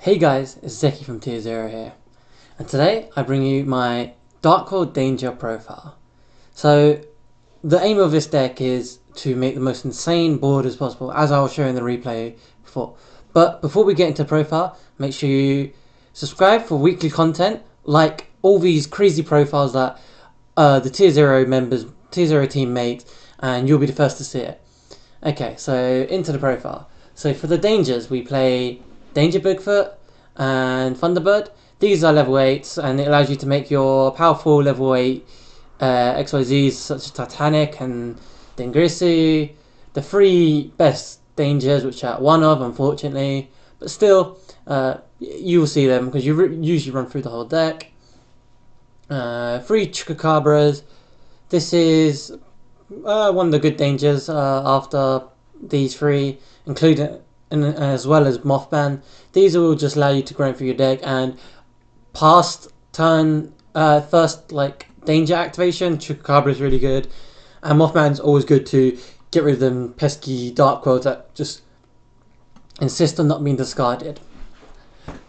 Hey guys, it's Zeki from Tier 0 here, and today I bring you my Darkworld Danger profile. So, the aim of this deck is to make the most insane board as possible, as I will show in the replay before. But before we get into profile, make sure you subscribe for weekly content, like all these crazy profiles that the Tier 0 members, Tier 0 team makes, and you'll be the first to see it. Okay, so into the profile. So for the dangers, we play Danger Bigfoot and Thunderbird. These are level 8s, and it allows you to make your powerful level 8 XYZs such as Titanic and Dengrisu. The three best dangers, which are one of, unfortunately, but still, you will see them because you usually run through the whole deck. Three Chupacabras. This is one of the good dangers after these three, including as well as Mothman. These will just allow you to grind through your deck, and past turn first danger activation, Chupacabra is really good, and Mothman's always good to get rid of them pesky Darkworlds that just insist on not being discarded.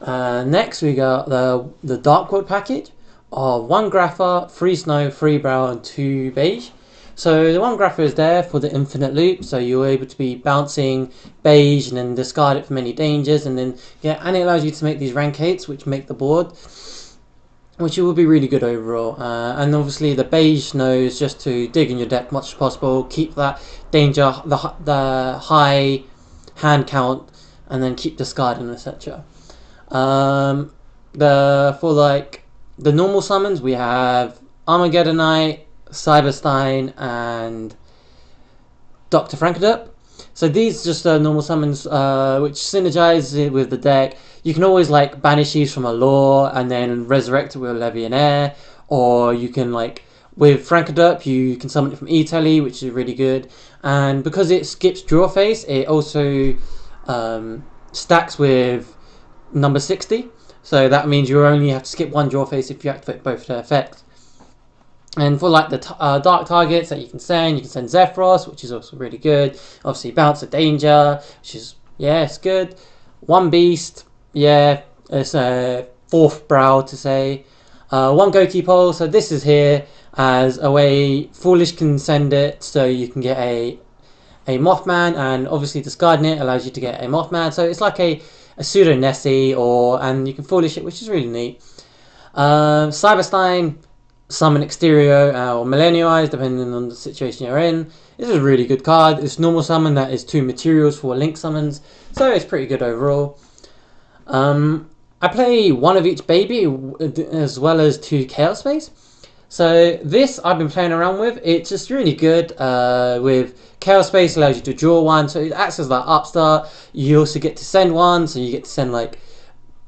Next we got the Darkworld package of 1 Grapha, 3 Snow, 3 Brow and 2 Beige. So the 1 Grapha is there for the infinite loop, so you're able to be bouncing Beige and then discard it from any dangers, and then and it allows you to make these rank 8s which make the board, which will be really good overall. And obviously the Beige knows just to dig in your deck much as possible, keep that danger, the high hand count, and then keep discarding, etc. For the normal summons, we have Armageddonite, Cyberstein, and Dr. Frankendup. So these are just normal summons which synergize with the deck. You can always banish these from a lore and then resurrect it with a Legionnaire, or you can with Frankendup you can summon it from E-Telly, which is really good. And because it skips draw phase, it also stacks with number 60. So that means you only have to skip one draw phase if you activate both their effects. And for the dark targets that you can send Zephyros, which is also really good. Obviously Bounce of Danger, which is, it's good. 1 Beast, it's a 4th Brow to say. 1 Goki Pole, so this is here as a way Foolish can send it, so you can get a Mothman, and obviously discarding it allows you to get a Mothman. So it's like a pseudo Nessie, and you can Foolish it, which is really neat. Cyberstein, summon Exterio or Millennial Eyes, depending on the situation you're in. This is a really good card. It's normal summon that is 2 materials for link summons, so it's pretty good overall. I play 1 of each baby as well as 2 Chaos Space. So this I've been playing around with. It's just really good. With Chaos Space allows you to draw 1, so it acts as that upstart. You also get to send 1, so you get to send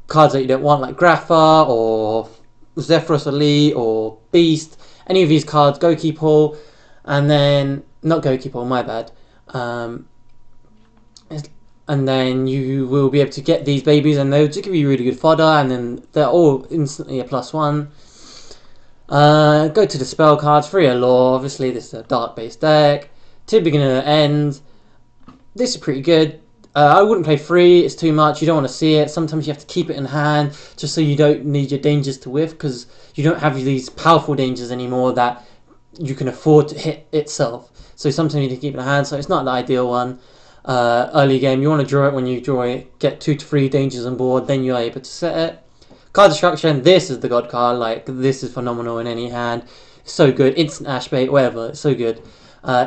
cards that you don't want, like Grapha or Zephyros Elite or Beast, any of these cards, Goki Pole, and then not Goki Pole, my bad. And then you will be able to get these babies, and they'll just give you really good fodder, and then they're all instantly a +1. Go to the spell cards, 3 Allure. Obviously, this is a dark based deck. 2 Beginning and End. This is pretty good. I wouldn't play 3, it's too much, you don't want to see it. Sometimes you have to keep it in hand just so you don't need your dangers to whiff, because you don't have these powerful dangers anymore that you can afford to hit itself. So sometimes you need to keep it in hand, so it's not the ideal one. Early game, you want to draw it. When you draw it, get 2 to 3 dangers on board, then you're able to set it. Card Destruction, this is the god card, this is phenomenal in any hand. It's so good, instant Ashbait, whatever, it's so good.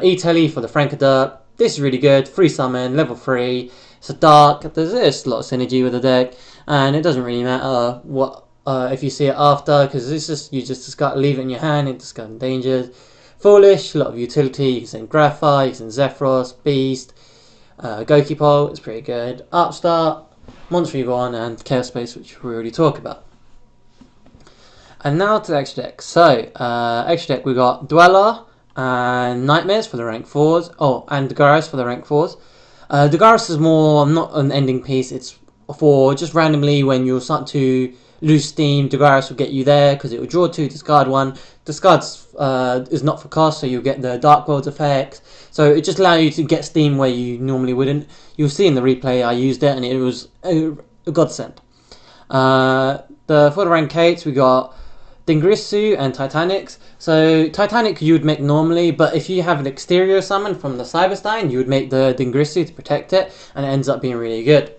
E-Telly for the Frankendup. This is really good. 3 summon, level 3. It's a dark. There's a lot of synergy with the deck, and it doesn't really matter what if you see it after, because it's just you just discard, leave it in your hand and discard dangers. Foolish, a lot of utility. You can send Grapha, you can send Zephyros, Beast, Goki Pole. It's pretty good. Upstart, Monster Reborn, and Chaos Space, which we already talked about. And now to the extra deck. So extra deck we got Dweller and Nightmares for the rank 4s. Oh, and Dagaris for the rank 4s. Dagaris is more not an ending piece. It's for just randomly when you're starting to lose steam. Dagaris will get you there because it will draw 2, discard 1. Discards is not for cost, so you'll get the Darkworld effect. So it just allows you to get steam where you normally wouldn't. You'll see in the replay I used it, and it was a godsend. For the rank 8s, we got Dingrisu and Titanics. So Titanic you would make normally, but if you have an exterior summon from the Cyberstein, you would make the Dingrisu to protect it, and it ends up being really good.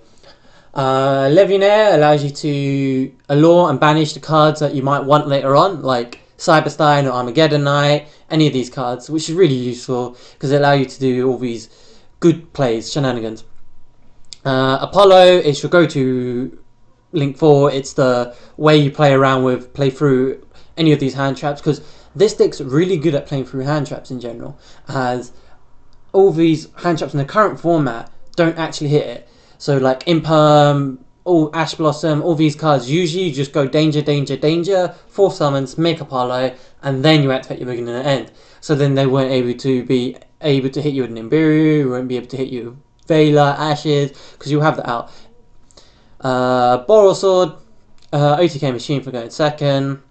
Legionnaire allows you to allure and banish the cards that you might want later on, like Cyberstein or Armageddon Knight, any of these cards, which is really useful because they allow you to do all these good plays, shenanigans. Apollo is your go-to Link 4. It's the way you play through any of these hand traps, because this deck's really good at playing through hand traps in general, as all these hand traps in the current format don't actually hit it. So like Imperm, all Ash Blossom, all these cards usually just go danger, danger, danger, 4 summons, make Apollo, and then you activate your beginning and end. So then they weren't able to hit you with an Imbiru, you won't be able to hit you with Vela, Ashes, because you have that out. Boral Sword, OTK Machine for going second.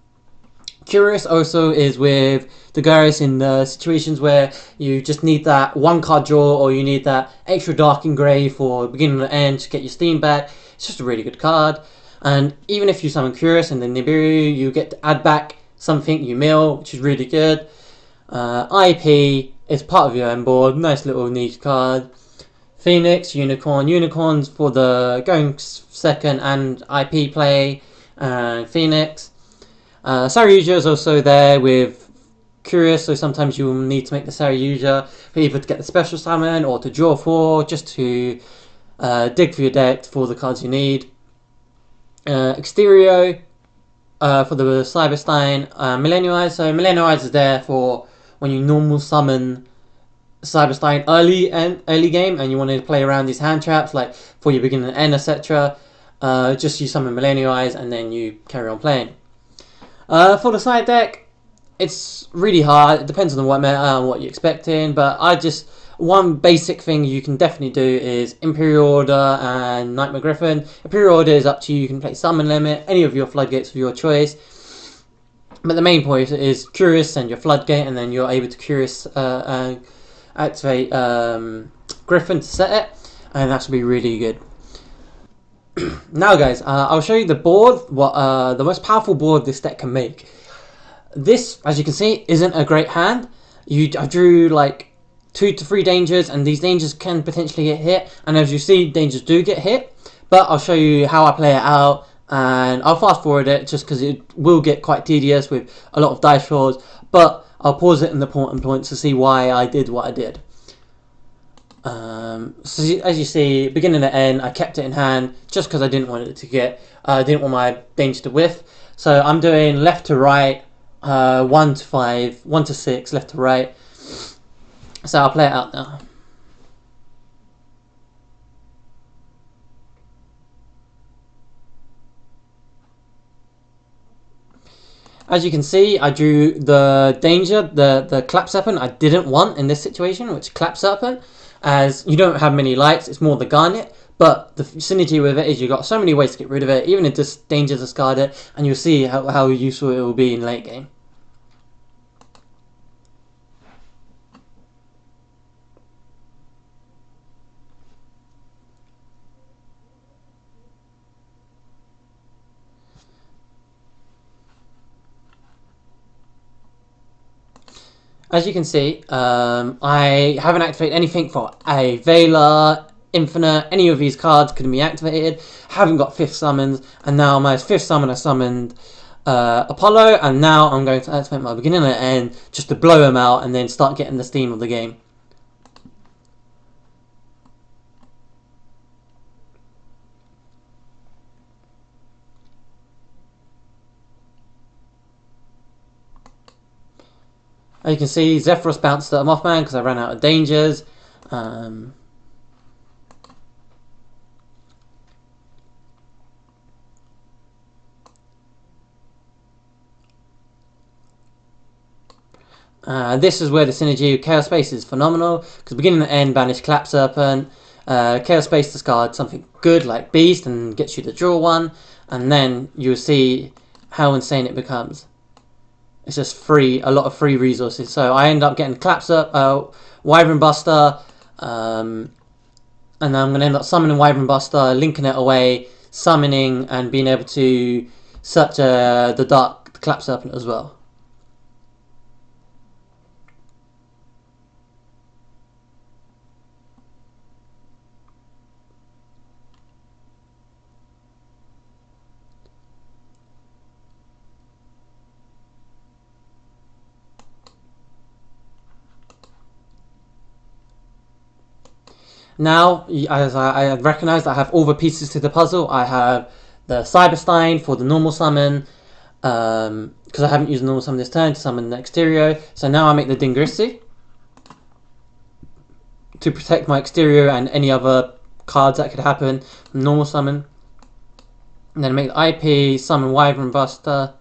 Curious also is with the Garrus in the situations where you just need that one card draw, or you need that extra Dark Engrave for beginning and end to get your steam back. It's just a really good card. And even if you summon Curious and then Nibiru, you get to add back something you mill, which is really good. IP is part of your end board, nice little niche card. Phoenix, Unicorns for the going second and IP play, and Phoenix. Saryuja is also there with Curious, so sometimes you will need to make the Saryuja for either to get the special summon or to draw 4, just to dig for your deck for the cards you need. Exterio for the Cyberstein. Millennialize, so Millennialize is there for when you normal summon Cyberstein early game and you want to play around these hand traps, like for your beginning and end, etc. Just you summon Millennialize and then you carry on playing. For the side deck, it's really hard. It depends on the what meta and what you're expecting, but one basic thing you can definitely do is Imperial Order and Nightmare Griffin. Imperial Order is up to you. You can play Summon Limit, any of your floodgates of your choice. But the main point is Curious and your floodgate, and then you're able to Curious activate Griffin to set it, and that should be really good. Now guys, I'll show you the board, what the most powerful board this deck can make. This, as you can see, isn't a great hand. I drew like 2 to 3 dangers, and these dangers can potentially get hit, and as you see, dangers do get hit, but I'll show you how I play it out, and I'll fast forward it just because it will get quite tedious with a lot of dice rolls, but I'll pause it in the important points to see why I did what I did. So as you see, beginning and end, I kept it in hand just because I didn't want it to didn't want my danger to whiff. So I'm doing left to right, 1 to 5, 1 to 6, left to right. So I'll play it out now. As you can see, I drew the danger, the Clap Serpent I didn't want in this situation, which Clap Serpent, as you don't have many lights, it's more the Garnet, but the synergy with it is you've got so many ways to get rid of it, even if this danger discard it, and you'll see how useful it will be in late game. As you can see, I haven't activated anything for a Vela, Infinite, any of these cards couldn't be activated. Haven't got 5th summons, and now my 5th summon I summoned Apollo, and now I'm going to activate my beginning and end just to blow him out and then start getting the steam of the game. As you can see, Zephyros bounced at Mothman because I ran out of dangers. This is where the synergy of Chaos Space is phenomenal, because beginning and end banish Clap Serpent, Chaos Space discard something good like Beast and gets you to draw 1, and then you'll see how insane it becomes. It's just free, a lot of free resources. So I end up getting Wyvern Buster, and then I'm going to end up summoning Wyvern Buster, linking it away summoning and being able to search the Dark Clap Serpent as well. Now, as I recognize that I have all the pieces to the puzzle. I have the Cyberstein for the normal summon, because I haven't used the normal summon this turn to summon the exterior. So now I make the Dingrisi to protect my exterior and any other cards that could happen from normal summon. And then I make the IP, summon Wyvern Buster.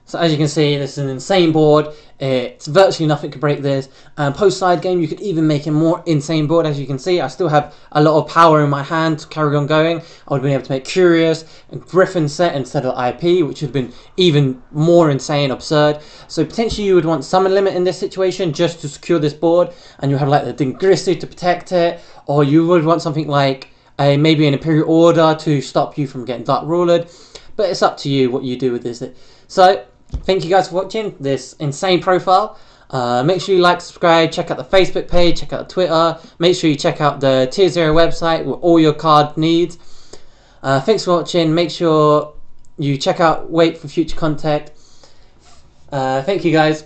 So as you can see, this is an insane board. It's virtually nothing can break this. Post side game, you could even make a more insane board. As you can see, I still have a lot of power in my hand to carry on going. I would have been able to make Curious and Griffin set instead of IP, which would have been even more insane, absurd. So potentially you would want Summon Limit in this situation just to secure this board, and you have like the Dingrisi to protect it, or you would want something like maybe an Imperial Order to stop you from getting Dark Rulered. But it's up to you what you do with this. So thank you guys for watching this insane profile. Make sure you like, subscribe, check out the Facebook page, check out the Twitter. Make sure you check out the Tier 0 website with all your card needs. Thanks for watching. Make sure you check out Wait for future content. Thank you guys.